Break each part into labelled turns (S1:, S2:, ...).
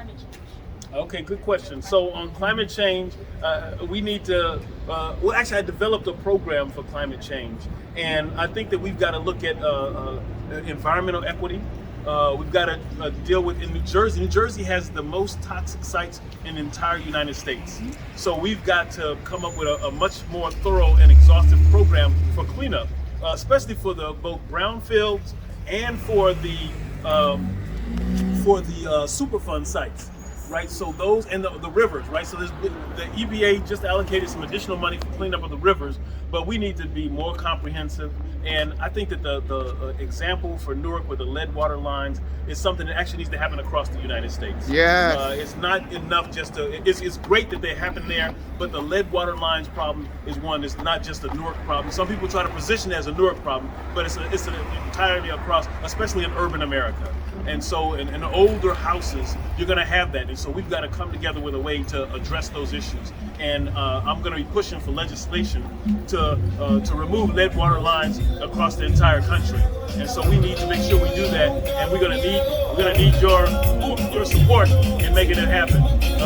S1: climate change?
S2: Okay, good question. So on climate change, we need to, well, actually I developed a program for climate change. And I think that we've got to look at environmental equity. We've got to deal with, in New Jersey has the most toxic sites in the entire United States. So we've got to come up with a much more thorough and exhaustive program for cleanup, especially for the both brownfields and for the Superfund sites. Right, so those and the rivers, right? So the EPA just allocated some additional money for cleanup of the rivers, but we need to be more comprehensive. And I think that the example for Newark with the lead water lines is something that actually needs to happen across the United States.
S3: Yes.
S2: It's not enough just to, it's great that they happen there, but the lead water lines problem is one, it's not just a Newark problem. Some people try to position it as a Newark problem, but it's an entirely across, especially in urban America. And so in older houses, you're going to have that. And so we've got to come together with a way to address those issues. And I'm going to be pushing for legislation to remove lead water lines across the entire country. And so we need to make sure we do that. And we're going to need your support in making it happen.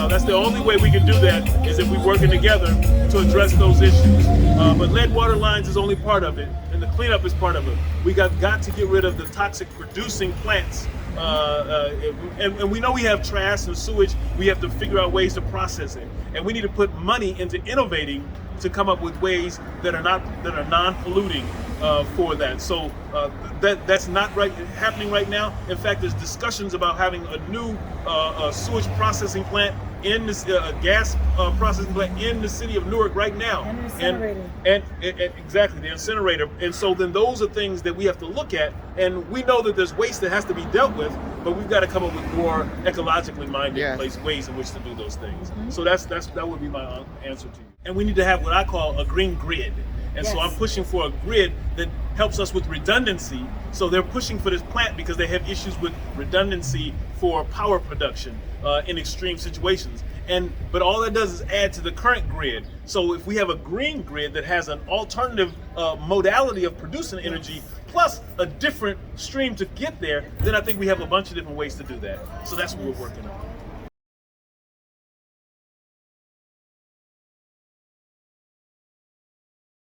S2: That's the only way we can do that is if we're working together to address those issues. But lead water lines is only part of it, and the cleanup is part of it. We got to get rid of the toxic producing plants. And we know we have trash and sewage. We have to figure out ways to process it, and we need to put money into innovating to come up with ways that are non-polluting for that. So that's not happening right now. In fact, there's discussions about having a new sewage processing plant in this gas processing plant in the city of Newark right now.
S1: And an incinerator.
S2: And exactly, the incinerator. And so then those are things that we have to look at. And we know that there's waste that has to be dealt with, but we've got to come up with more ecologically minded ways in which to do those things. So that would be my answer to you. And we need to have what I call a green grid. And so I'm pushing for a grid that helps us with redundancy. So they're pushing for this plant because they have issues with redundancy for power production in extreme situations. But all that does is add to the current grid. So if we have a green grid that has an alternative modality of producing energy plus a different stream to get there, then I think we have a bunch of different ways to do that. So that's what we're working on.